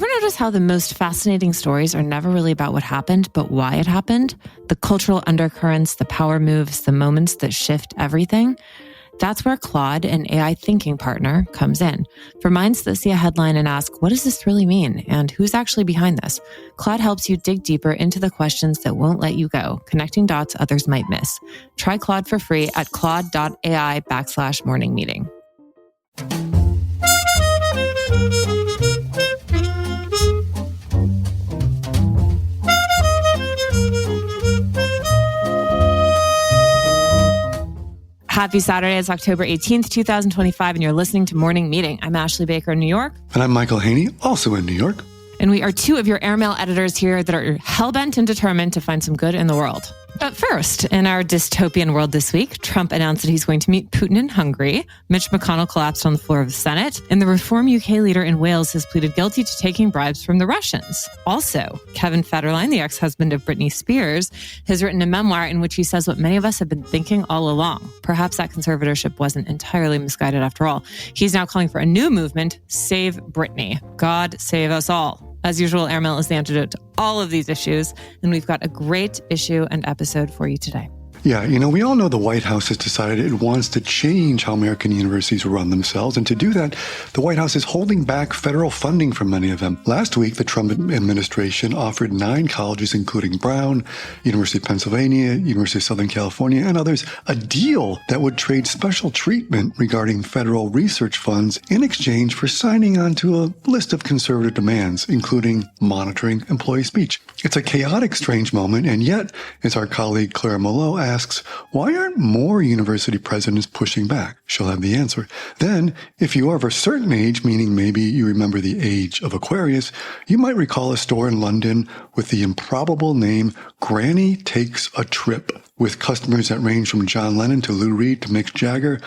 Ever notice how the most fascinating stories are never really about what happened, but why it happened? The cultural undercurrents, the power moves, the moments that shift everything? That's where Claude, an AI thinking partner, comes in. For minds that see a headline and ask, what does this really mean? And who's actually behind this? Claude helps you dig deeper into the questions that won't let you go, connecting dots others might miss. Try Claude for free at claude.ai/morning meeting. Happy Saturday. It's October 18th, 2025, and you're listening to Morning Meeting. I'm Ashley Baker in New York. And I'm Michael Haney, also in New York. And we are two of your airmail editors here that are hell-bent and determined to find some good in the world. But first, in our dystopian world this week, Trump announced that he's going to meet Putin in Hungary. Mitch McConnell collapsed on the floor of the Senate. And the Reform UK leader in Wales has pleaded guilty to taking bribes from the Russians. Also, Kevin Federline, the ex-husband of Britney Spears, has written a memoir in which he says what many of us have been thinking all along. Perhaps that conservatorship wasn't entirely misguided after all. He's now calling for a new movement, Save Britney. God save us all. As usual, Airmail is the antidote to all of these issues, and we've got a great issue and episode for you today. Yeah, we all know the White House has decided it wants to change how American universities run themselves. And to do that, the White House is holding back federal funding from many of them. Last week, the Trump administration offered 9 colleges, including Brown, University of Pennsylvania, University of Southern California, and others, a deal that would trade special treatment regarding federal research funds in exchange for signing on to a list of conservative demands, including monitoring employee speech. It's a chaotic, strange moment, and yet, as our colleague Clara Molo asks, why aren't more university presidents pushing back? She'll have the answer. Then, if you are of a certain age, meaning maybe you remember the age of Aquarius, you might recall a store in London with the improbable name Granny Takes a Trip, with customers that range from John Lennon to Lou Reed to Mick Jagger.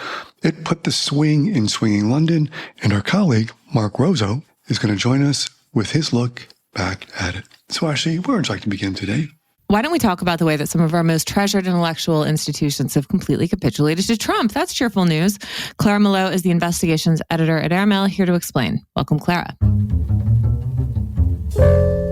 It put the swing in swinging London, and our colleague, Mark Rozo, is going to join us with his look back at it. So Ashley, where would you like to begin today? Why don't we talk about the way that some of our most treasured intellectual institutions have completely capitulated to Trump? That's cheerful news. Clara Molo is the investigations editor at Airmail, here to explain. Welcome, Clara.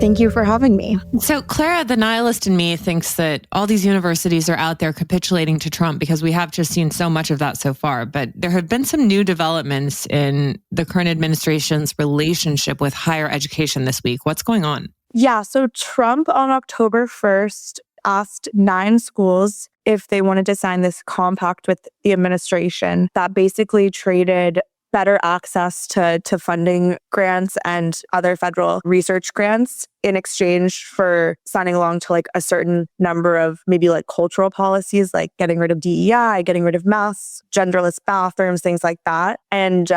Thank you for having me. So, Clara, the nihilist in me thinks that all these universities are out there capitulating to Trump because we have just seen so much of that so far. But there have been some new developments in the current administration's relationship with higher education this week. What's going on? Yeah, so Trump on October 1st asked 9 schools if they wanted to sign this compact with the administration that basically traded better access to funding grants and other federal research grants in exchange for signing along to like a certain number of maybe like cultural policies, like getting rid of DEI, getting rid of masks, genderless bathrooms, things like that. And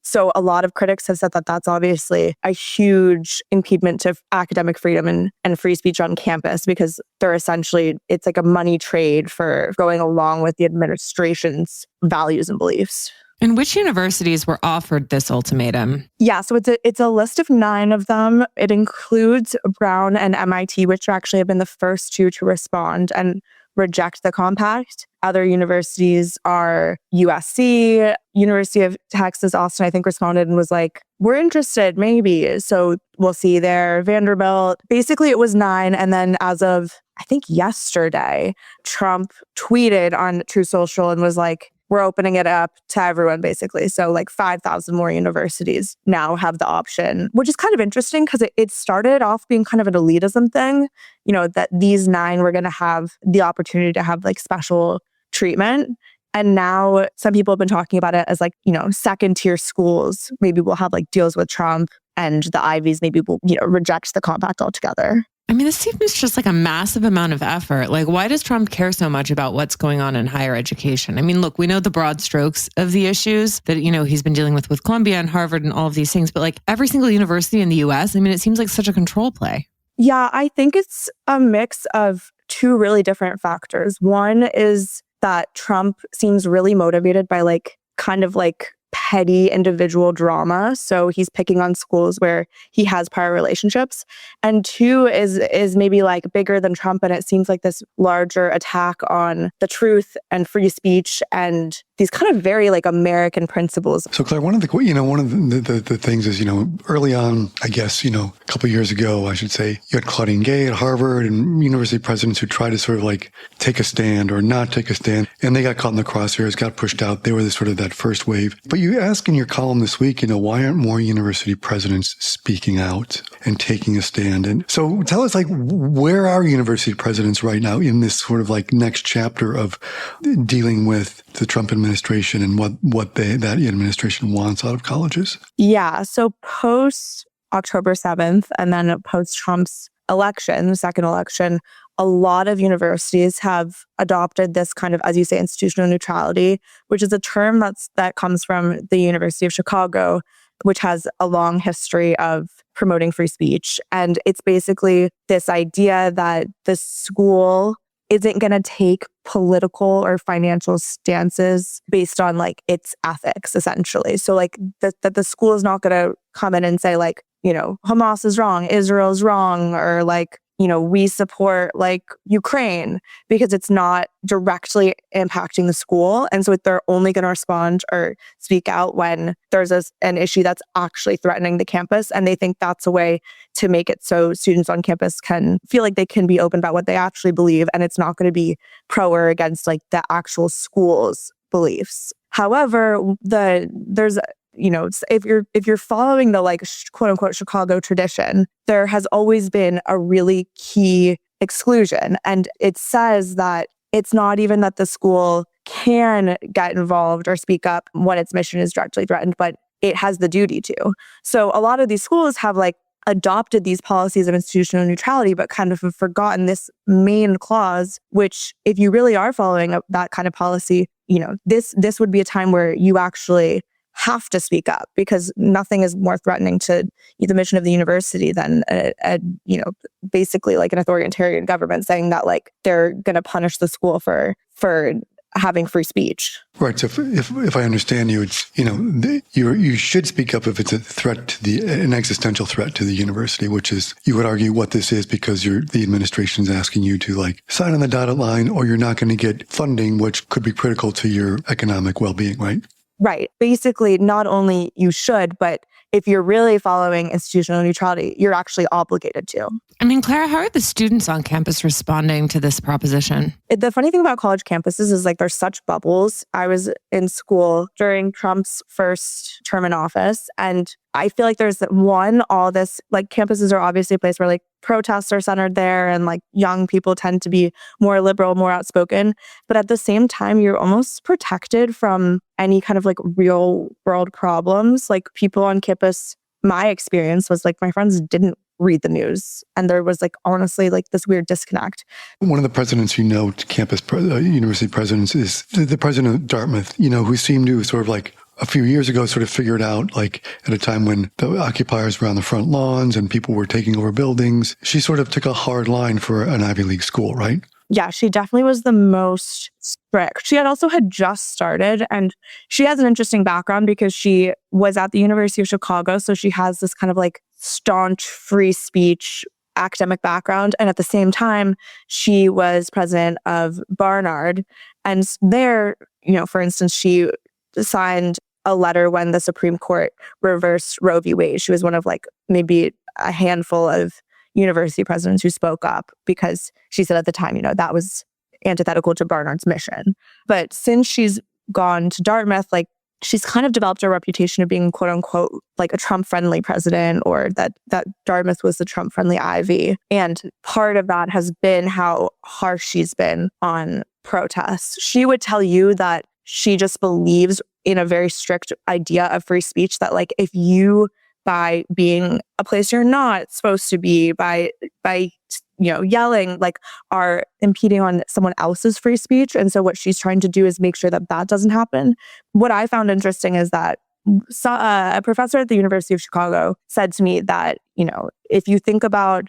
so a lot of critics have said that that's obviously a huge impediment to academic freedom and free speech on campus, because they're essentially, it's like a money trade for going along with the administration's values and beliefs. And which universities were offered this ultimatum? Yeah, so it's a list of 9 of them. It includes Brown and MIT, which actually have been the first 2 to respond and reject the compact. Other universities are USC, University of Texas, Austin, I think responded and was like, we're interested, maybe. So we'll see there. Vanderbilt. Basically, it was 9. And then as of, I think yesterday, Trump tweeted on True Social and was like, we're opening it up to everyone, basically. So like 5,000 more universities now have the option, which is kind of interesting because it started off being kind of an elitism thing, that these 9 were going to have the opportunity to have like special treatment. And now some people have been talking about it as like, second tier schools maybe will have like deals with Trump, and the Ivies maybe will, reject the compact altogether. I mean, this seems just like a massive amount of effort. Like, why does Trump care so much about what's going on in higher education? I mean, look, we know the broad strokes of the issues that, he's been dealing with Columbia and Harvard and all of these things. But like every single university in the US, I mean, it seems like such a control play. Yeah, I think it's a mix of 2 really different factors. One is that Trump seems really motivated by kind of petty individual drama. So he's picking on schools where he has prior relationships. And two is maybe like bigger than Trump. And it seems like this larger attack on the truth and free speech and these kind of very like American principles. So Claire, one of the things is, early on, I guess, a couple of years ago, I should say, you had Claudine Gay at Harvard and university presidents who tried to sort of like take a stand or not take a stand. And they got caught in the crosshairs, got pushed out. They were sort of that first wave. But you ask in your column this week, why aren't more university presidents speaking out and taking a stand? And so tell us, like, where are university presidents right now in this sort of like next chapter of dealing with the Trump administration and what that administration wants out of colleges? Yeah. So post October 7th and then post Trump's election, the second election, a lot of universities have adopted this kind of, as you say, institutional neutrality, which is a term that comes from the University of Chicago, which has a long history of promoting free speech. And it's basically this idea that the school isn't going to take political or financial stances based on like its ethics, essentially. So like that the school is not going to come in and say like, Hamas is wrong, Israel is wrong, or like, we support like Ukraine, because it's not directly impacting the school. And so they're only going to respond or speak out when there's an issue that's actually threatening the campus. And they think that's a way to make it so students on campus can feel like they can be open about what they actually believe. And it's not going to be pro or against like the actual school's beliefs. However, there's if you're following the like quote unquote Chicago tradition, there has always been a really key exclusion. And it says that it's not even that the school can get involved or speak up when its mission is directly threatened, but it has the duty to. So a lot of these schools have like adopted these policies of institutional neutrality, but kind of have forgotten this main clause, which if you really are following that kind of policy, this would be a time where you actually have to speak up, because nothing is more threatening to the mission of the university than basically like an authoritarian government saying that like they're going to punish the school for having free speech. Right. So if I understand you, it's you should speak up if it's a threat to an existential threat to the university, which is, you would argue, what this is, because the administration is asking you to like sign on the dotted line, or you're not going to get funding, which could be critical to your economic well-being, right? Right. Basically, not only you should, but if you're really following institutional neutrality, you're actually obligated to. I mean, Clara, how are the students on campus responding to this proposition? The funny thing about college campuses is like there's such bubbles. I was in school during Trump's first term in office, and I feel like there's all this, like campuses are obviously a place where like protests are centered there and like young people tend to be more liberal, more outspoken. But at the same time, you're almost protected from any kind of like real world problems. Like people on campus, my experience was like my friends didn't read the news. And there was like, honestly, like this weird disconnect. One of the presidents university presidents is the president of Dartmouth, who seemed to sort of like a few years ago sort of figured out, like at a time when the occupiers were on the front lawns and people were taking over buildings, she sort of took a hard line for an Ivy League school, right? Yeah, she definitely was the most strict. She had just started, and she has an interesting background because she was at the University of Chicago. So she has this kind of like staunch free speech academic background. And at the same time, she was president of Barnard. And there, for instance, she signed a letter when the Supreme Court reversed Roe v. Wade. She was one of like maybe a handful of university presidents who spoke up, because she said at the time, that was antithetical to Barnard's mission. But since she's gone to Dartmouth, like she's kind of developed a reputation of being quote unquote like a Trump-friendly president, or that Dartmouth was the Trump-friendly Ivy. And part of that has been how harsh she's been on protests. She would tell you that she just believes in a very strict idea of free speech, that like if you, by being a place you're not supposed to be, by yelling, like are impeding on someone else's free speech. And so what she's trying to do is make sure that doesn't happen. What I found interesting is that a professor at the University of Chicago said to me that, if you think about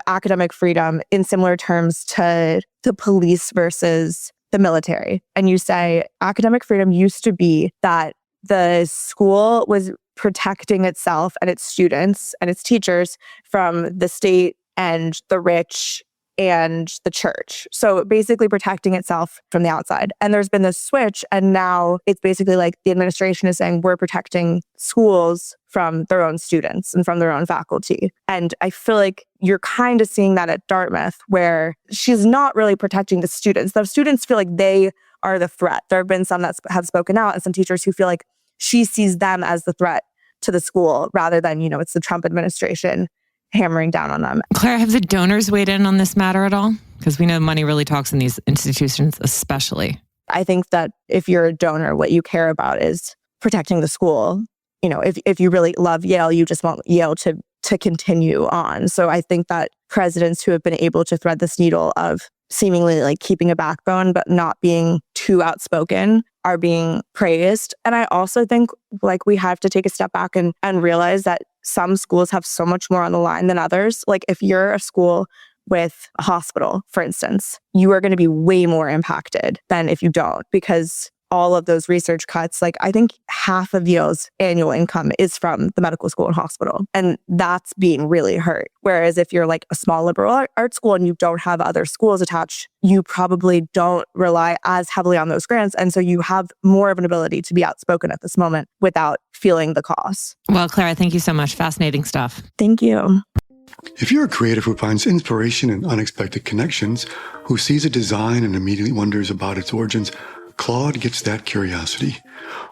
academic freedom in similar terms to the police versus the military, and you say academic freedom used to be that the school was protecting itself and its students and its teachers from the state and the rich and the church. So basically protecting itself from the outside. And there's been this switch, and now it's basically like the administration is saying we're protecting schools from their own students and from their own faculty. And I feel like you're kind of seeing that at Dartmouth, where she's not really protecting the students. The students feel like they are the threat. There have been some that have spoken out, and some teachers who feel like she sees them as the threat to the school rather than, it's the Trump administration hammering down on them. Claire, have the donors weighed in on this matter at all? Because we know money really talks in these institutions, especially. I think that if you're a donor, what you care about is protecting the school. If you really love Yale, you just want Yale to continue on. So I think that presidents who have been able to thread this needle of seemingly like keeping a backbone, but not being too outspoken, are being praised. And I also think like we have to take a step back and realize that some schools have so much more on the line than others. Like if you're a school with a hospital, for instance, you are going to be way more impacted than if you don't, because all of those research cuts, like I think half of Yale's annual income is from the medical school and hospital. And that's being really hurt. Whereas if you're like a small liberal arts school and you don't have other schools attached, you probably don't rely as heavily on those grants. And so you have more of an ability to be outspoken at this moment without feeling the cost. Well, Clara, thank you so much. Fascinating stuff. Thank you. If you're a creative who finds inspiration in unexpected connections, who sees a design and immediately wonders about its origins, Claude gets that curiosity.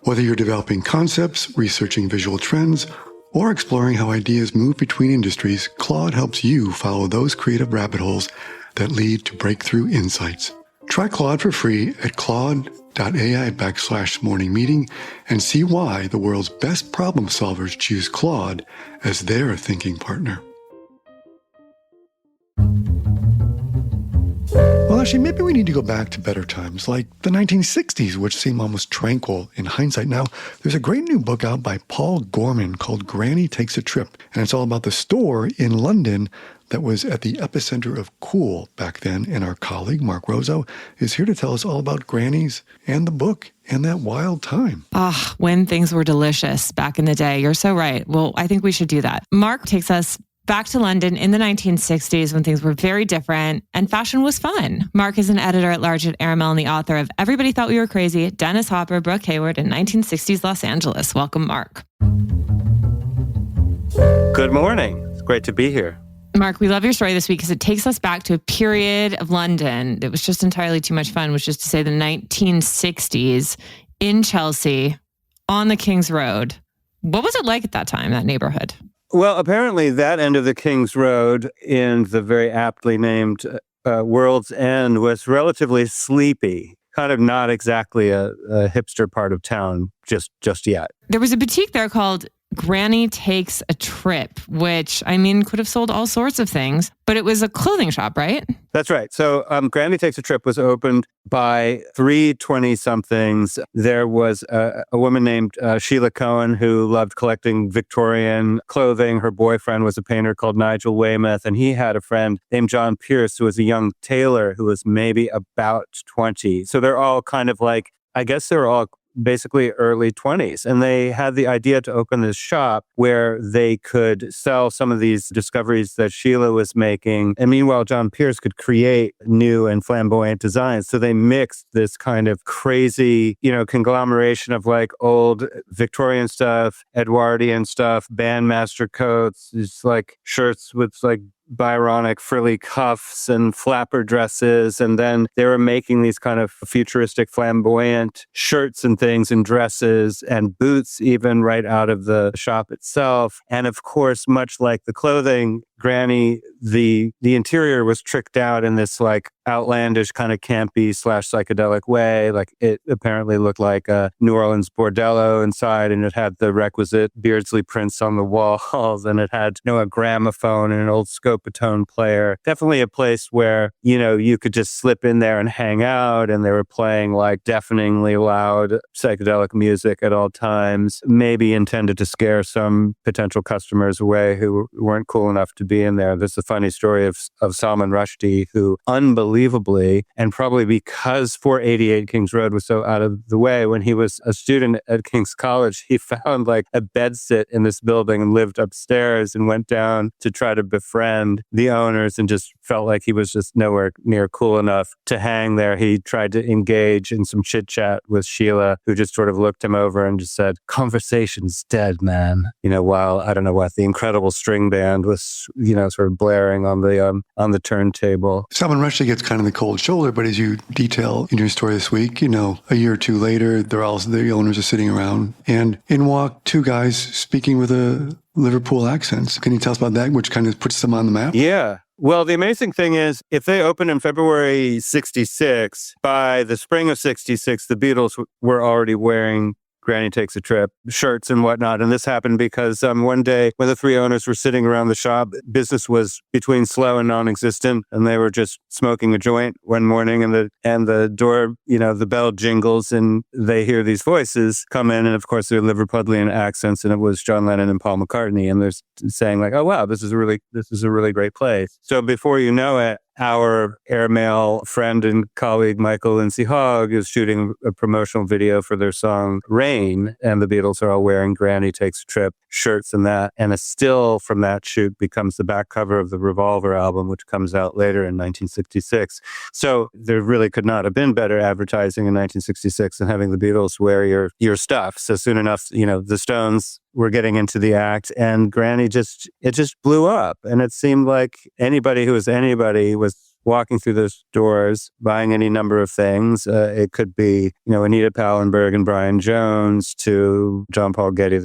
Whether you're developing concepts, researching visual trends, or exploring how ideas move between industries, Claude helps you follow those creative rabbit holes that lead to breakthrough insights. Try Claude for free at claude.ai/morning meeting and see why the world's best problem solvers choose Claude as their thinking partner. Well, actually, maybe we need to go back to better times, like the 1960s, which seem almost tranquil in hindsight. Now, there's a great new book out by Paul Gorman called Granny Takes a Trip, and it's all about the store in London that was at the epicenter of cool back then. And our colleague, Mark Rozo, is here to tell us all about grannies and the book and that wild time. When things were delicious back in the day. You're so right. Well, I think we should do that. Mark takes us back to London in the 1960s when things were very different and fashion was fun. Mark is an editor-at-large at Airmail and the author of Everybody Thought We Were Crazy, Dennis Hopper, Brooke Hayward in 1960s Los Angeles. Welcome, Mark. Good morning. It's great to be here. Mark, we love your story this week because it takes us back to a period of London that was just entirely too much fun, which is to say the 1960s in Chelsea on the King's Road. What was it like at that time, that neighborhood? Well, apparently that end of the King's Road in the very aptly named World's End was relatively sleepy, kind of not exactly a hipster part of town just yet. There was a boutique there called Granny Takes a Trip, which, could have sold all sorts of things, but it was a clothing shop, right? That's right. So Granny Takes a Trip was opened by three 20-somethings. There was a woman named Sheila Cohen who loved collecting Victorian clothing. Her boyfriend was a painter called Nigel Weymouth, and he had a friend named John Pierce who was a young tailor who was maybe about 20. So they're all kind of like, I guess they're all basically early 20s. And they had the idea to open this shop where they could sell some of these discoveries that Sheila was making. And meanwhile, John Pierce could create new and flamboyant designs. So they mixed this kind of crazy, conglomeration of like old Victorian stuff, Edwardian stuff, bandmaster coats, these like shirts with like Byronic frilly cuffs and flapper dresses. And then they were making these kind of futuristic flamboyant shirts and things and dresses and boots even right out of the shop itself. And of course, much like the clothing, Granny, the interior was tricked out in this like outlandish kind of campy / psychedelic way. Like it apparently looked like a New Orleans bordello inside, and it had the requisite Beardsley prints on the walls, and it had a gramophone and an old Scopatone player. Definitely a place where you could just slip in there and hang out, and they were playing like deafeningly loud psychedelic music at all times, maybe intended to scare some potential customers away who weren't cool enough to to be in there. There's a funny story of Salman Rushdie, who unbelievably, and probably because 488 Kings Road was so out of the way, when he was a student at King's College, he found like a bedsit in this building and lived upstairs and went down to try to befriend the owners and just felt like he was just nowhere near cool enough to hang there. He tried to engage in some chit chat with Sheila, who just sort of looked him over and just said, "Conversation's dead, man." While I don't know what, the incredible string band was, sort of blaring on the turntable. Salman Rushdie gets kind of the cold shoulder, but as you detail in your story this week, a year or two later, the owners are sitting around, and in walk two guys speaking with a Liverpool accent. Can you tell us about that, which kind of puts them on the map? Yeah. Well, the amazing thing is, if they opened in February 66, by the spring of 66, the Beatles were already wearing Granny Takes a Trip shirts and whatnot. And this happened because one day when the three owners were sitting around the shop, business was between slow and non-existent, and they were just smoking a joint one morning, and the door, the bell jingles, and they hear these voices come in, and of course they're Liverpudlian accents, and it was John Lennon and Paul McCartney, and they're saying like, "Oh wow, this is a really great place." So before you know it, our airmail friend and colleague Michael Lindsay Hogg is shooting a promotional video for their song Rain, and the Beatles are all wearing Granny Takes a Trip shirts and that. And a still from that shoot becomes the back cover of the Revolver album, which comes out later in 1966. So there really could not have been better advertising in 1966 than having the Beatles wear your stuff. So soon enough, the Stones were getting into the act, and Granny just blew up. And it seemed like anybody who was anybody was walking through those doors, buying any number of things. It could be, Anita Pallenberg and Brian Jones, to John Paul Getty II,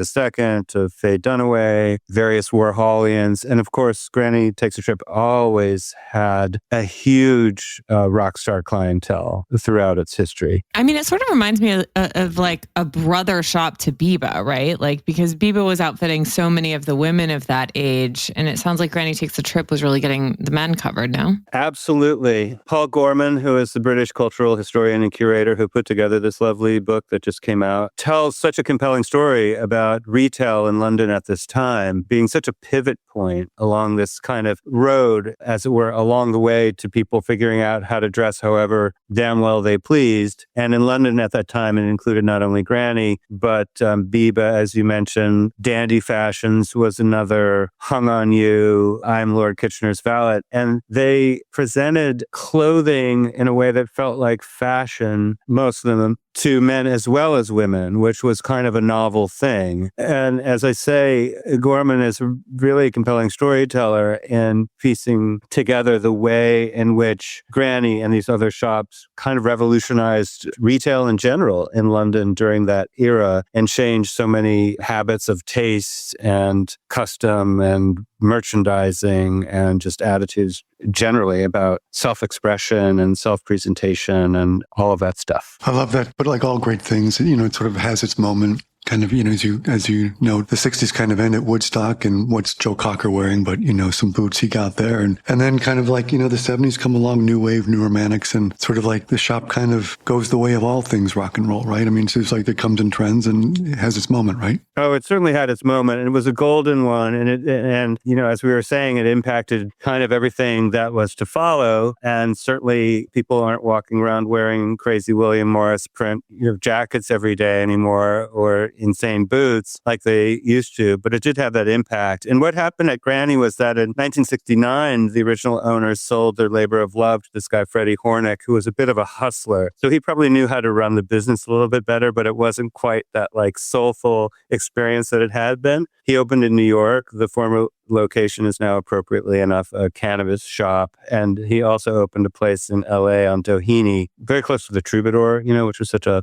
to Faye Dunaway, various Warholians. And of course, Granny Takes a Trip always had a huge rock star clientele throughout its history. I mean, it sort of reminds me of like a brother shop to Biba, right? Like, because Biba was outfitting so many of the women of that age. And it sounds like Granny Takes a Trip was really getting the men covered now. Absolutely. Paul Gorman, who is the British cultural historian and curator who put together this lovely book that just came out, tells such a compelling story about retail in London at this time being such a pivot point along this kind of road, as it were, along the way to people figuring out how to dress however damn well they pleased. And in London at that time, it included not only Granny, but Biba, as you mentioned. Dandy Fashions was another. Hung on You, I'm Lord Kitchener's Valet. And they presented clothing in a way that felt like fashion, most of them, to men as well as women, which was kind of a novel thing. And as I say, Gorman is a really compelling storyteller in piecing together the way in which Granny and these other shops kind of revolutionized retail in general in London during that era and changed so many habits of taste and custom and merchandising and just attitudes generally about self-expression and self-presentation and all of that stuff. I love that. But like all great things, it sort of has its moment. Kind of, as you know, the 60s kind of end at Woodstock, and what's Joe Cocker wearing, but, some boots he got there. And then kind of like, the 70s come along, new wave, new romantics, and sort of like the shop kind of goes the way of all things rock and roll, right? I mean, it's like it comes in trends and it has its moment, right? Oh, it certainly had its moment, and it was a golden one. And as we were saying, it impacted kind of everything that was to follow. And certainly people aren't walking around wearing crazy William Morris print jackets every day anymore, or insane boots like they used to, but it did have that impact. And what happened at Granny was that in 1969, the original owners sold their labor of love to this guy, Freddie Hornick, who was a bit of a hustler. So he probably knew how to run the business a little bit better, but it wasn't quite that like soulful experience that it had been. He opened in New York. The former location is now, appropriately enough, a cannabis shop. And he also opened a place in LA on Doheny, very close to the Troubadour, which was such a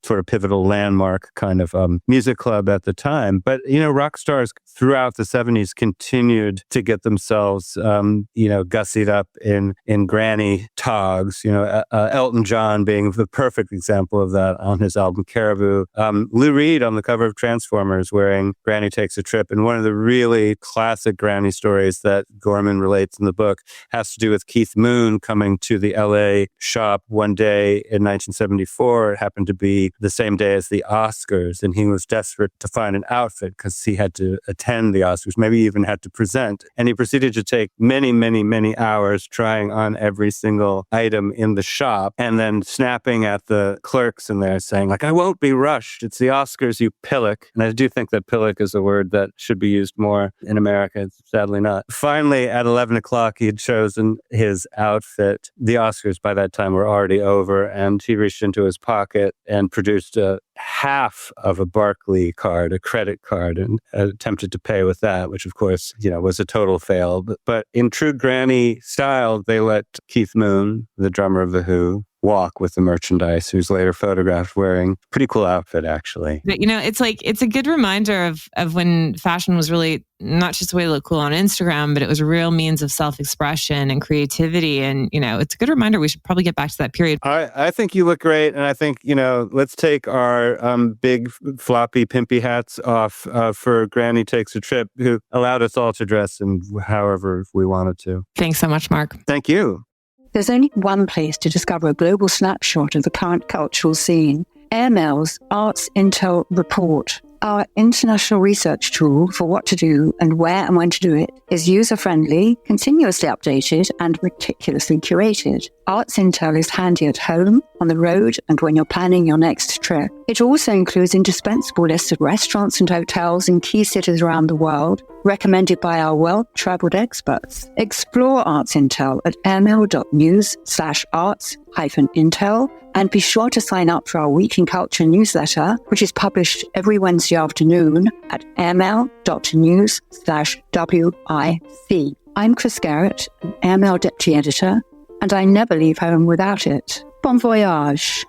sort of pivotal landmark kind of music club at the time. But, rock stars throughout the 70s continued to get themselves, gussied up in Granny togs, Elton John being the perfect example of that on his album Caribou. Lou Reed on the cover of Transformers wearing Granny Takes a Trip. And one of the really classic classic Granny stories that Gorman relates in the book has to do with Keith Moon coming to the LA shop one day in 1974. It happened to be the same day as the Oscars, and he was desperate to find an outfit because he had to attend the Oscars, maybe even had to present. And he proceeded to take many, many, many hours trying on every single item in the shop and then snapping at the clerks in there saying, like, I won't be rushed. It's the Oscars, you pillock. And I do think that pillock is a word that should be used more in America. It's sadly not. Finally, at 11 o'clock, he had chosen his outfit. The Oscars by that time were already over, and he reached into his pocket and produced a half of a Barclay card, a credit card, and attempted to pay with that, which of course, was a total fail. But in true Granny style, they let Keith Moon, the drummer of The Who, walk with the merchandise, who's later photographed wearing a pretty cool outfit, actually. But, it's a good reminder of when fashion was really not just a way to look cool on Instagram, but it was a real means of self-expression and creativity. And, it's a good reminder. We should probably get back to that period. I think you look great. And I think, let's take our big floppy pimpy hats off for Granny Takes a Trip, who allowed us all to dress in however we wanted to. Thanks so much, Mark. Thank you. There's only one place to discover a global snapshot of the current cultural scene. Airmail's Arts Intel Report. Our international research tool for what to do and where and when to do it is user-friendly, continuously updated, and meticulously curated. Arts Intel is handy at home, on the road, and when you're planning your next trip. It also includes indispensable lists of restaurants and hotels in key cities around the world, recommended by our well-traveled experts. Explore Arts Intel at airmail.news/arts-intel, and be sure to sign up for our Week in Culture newsletter, which is published every Wednesday afternoon at airmail.news/WIC. I'm Chris Garrett, an Airmail Deputy Editor, and I never leave home without it. Bon voyage.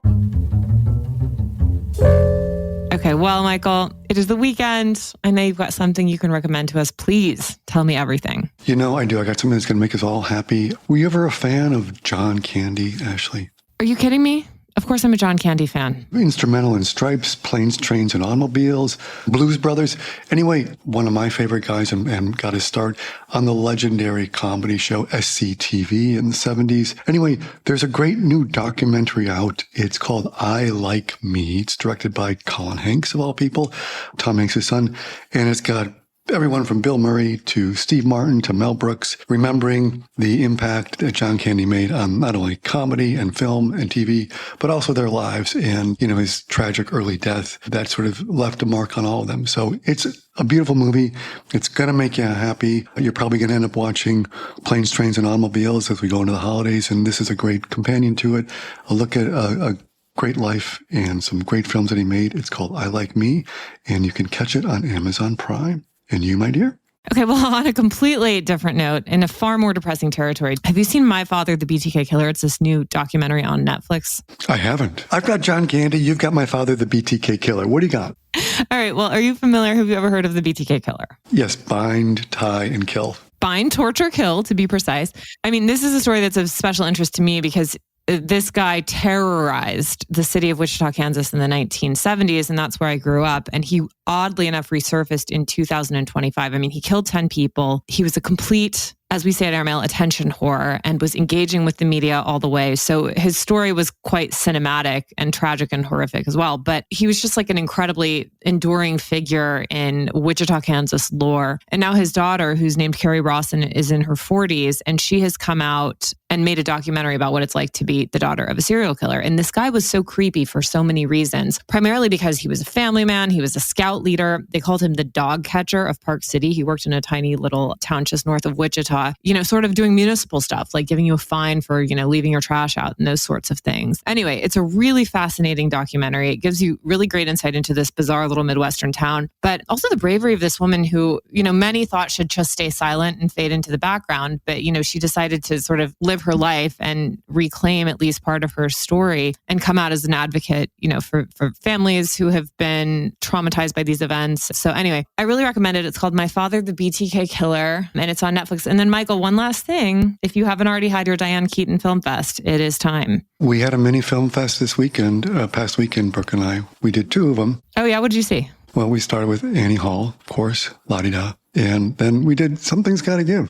Okay, well, Michael, it is the weekend. I know you've got something you can recommend to us. Please tell me everything. I do. I got something that's going to make us all happy. Were you ever a fan of John Candy, Ashley? Are you kidding me? Of course I'm a John Candy fan. Instrumental in Stripes, Planes, Trains, and Automobiles, Blues Brothers. Anyway, one of my favorite guys and got his start on the legendary comedy show SCTV in the 70s. Anyway, there's a great new documentary out. It's called I Like Me. It's directed by Colin Hanks, of all people, Tom Hanks' son. And it's got everyone from Bill Murray to Steve Martin to Mel Brooks, remembering the impact that John Candy made on not only comedy and film and TV, but also their lives and, his tragic early death that sort of left a mark on all of them. So it's a beautiful movie. It's going to make you happy. You're probably going to end up watching Planes, Trains, and Automobiles as we go into the holidays. And this is a great companion to it. A look at a great life and some great films that he made. It's called I Like Me, and you can catch it on Amazon Prime. And you, my dear? Okay, well, on a completely different note, in a far more depressing territory, have you seen My Father, the BTK Killer? It's this new documentary on Netflix. I haven't. I've got John Candy. You've got My Father, the BTK Killer. What do you got? All right, well, are you familiar? Have you ever heard of the BTK Killer? Yes, bind, tie, and kill. Bind, torture, kill, to be precise. I mean, this is a story that's of special interest to me because this guy terrorized the city of Wichita, Kansas in the 1970s, and that's where I grew up. And he, oddly enough, resurfaced in 2025. I mean, he killed 10 people. He was a complete, as we say at Airmail, attention whore, and was engaging with the media all the way. So his story was quite cinematic and tragic and horrific as well. But he was just like an incredibly enduring figure in Wichita, Kansas lore. And now his daughter, who's named Carrie Rawson, is in her 40s, and she has come out and made a documentary about what it's like to be the daughter of a serial killer. And this guy was so creepy for so many reasons, primarily because he was a family man. He was a scout leader. They called him the dog catcher of Park City. He worked in a tiny little town just north of Wichita, sort of doing municipal stuff, like giving you a fine for, leaving your trash out and those sorts of things. Anyway, it's a really fascinating documentary. It gives you really great insight into this bizarre little Midwestern town, but also the bravery of this woman who, many thought should just stay silent and fade into the background. But, she decided to sort of live her life and reclaim at least part of her story and come out as an advocate, for families who have been traumatized by these events. So anyway, I really recommend it. It's called My Father, the BTK Killer, and it's on Netflix. And then Michael, one last thing. If you haven't already had your Diane Keaton Film Fest, it is time. We had a mini film fest this weekend, past weekend, Brooke and I. We did 2 of them. Oh yeah, what did you see? Well, we started with Annie Hall, of course, la-di-da. And then we did Something's Gotta Give.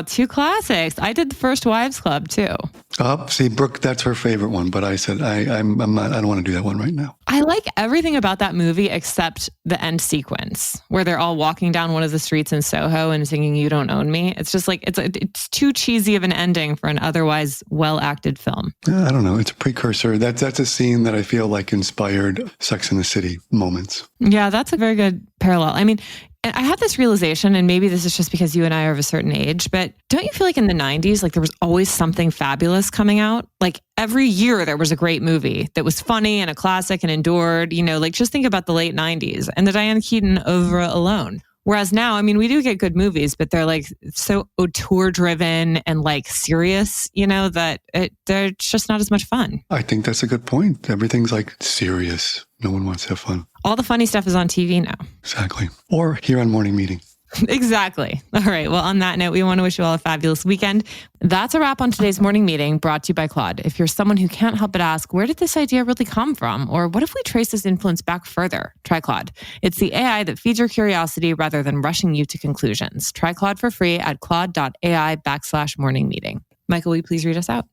Two classics. I did the First Wives Club too. See, Brooke, that's her favorite one. But I said, I'm not, I don't want to do that one right now. I like everything about that movie except the end sequence where they're all walking down one of the streets in Soho and singing "You Don't Own Me." It's just like, it's too cheesy of an ending for an otherwise well-acted film. I don't know. It's a precursor. That's a scene that I feel like inspired Sex and the City moments. Yeah, that's a very good parallel. I mean, I had this realization, and maybe this is just because you and I are of a certain age, but don't you feel like in the 90s, like there was always something fabulous coming out? Like every year there was a great movie that was funny and a classic and endured, like just think about the late 90s and the Diane Keaton oeuvre alone. Whereas now, I mean, we do get good movies, but they're like so auteur driven and like serious, that they're just not as much fun. I think that's a good point. Everything's like serious. No one wants to have fun. All the funny stuff is on TV now. Exactly. Or here on Morning Meeting. Exactly. All right. Well, on that note, we want to wish you all a fabulous weekend. That's a wrap on today's morning meeting brought to you by Claude. If you're someone who can't help but ask, where did this idea really come from? Or what if we trace this influence back further? Try Claude. It's the AI that feeds your curiosity rather than rushing you to conclusions. Try Claude for free at claude.ai/morning meeting. Michael, will you please read us out?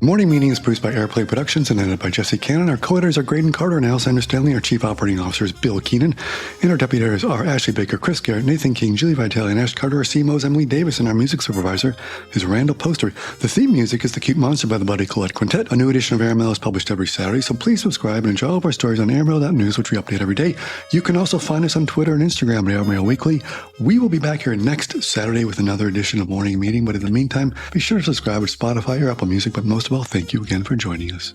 Morning Meeting is produced by Airplay Productions and edited by Jesse Cannon. Our co-editors are Graydon Carter and Alexander Stanley. Our chief operating officer is Bill Keenan. And our deputy editors are Ashley Baker, Chris Garrett, Nathan King, Julie Vitale, and Ash Carter. Our CMOs, Emily Davis, and our music supervisor is Randall Poster. The theme music is The Cute Monster by the Buddy Collette Quintet. A new edition of Airmail is published every Saturday, so please subscribe and enjoy all of our stories on airmail.news, which we update every day. You can also find us on Twitter and Instagram at Airmail Weekly. We will be back here next Saturday with another edition of Morning Meeting, but in the meantime, be sure to subscribe at Spotify or Apple Music. But most of all, thank you again for joining us.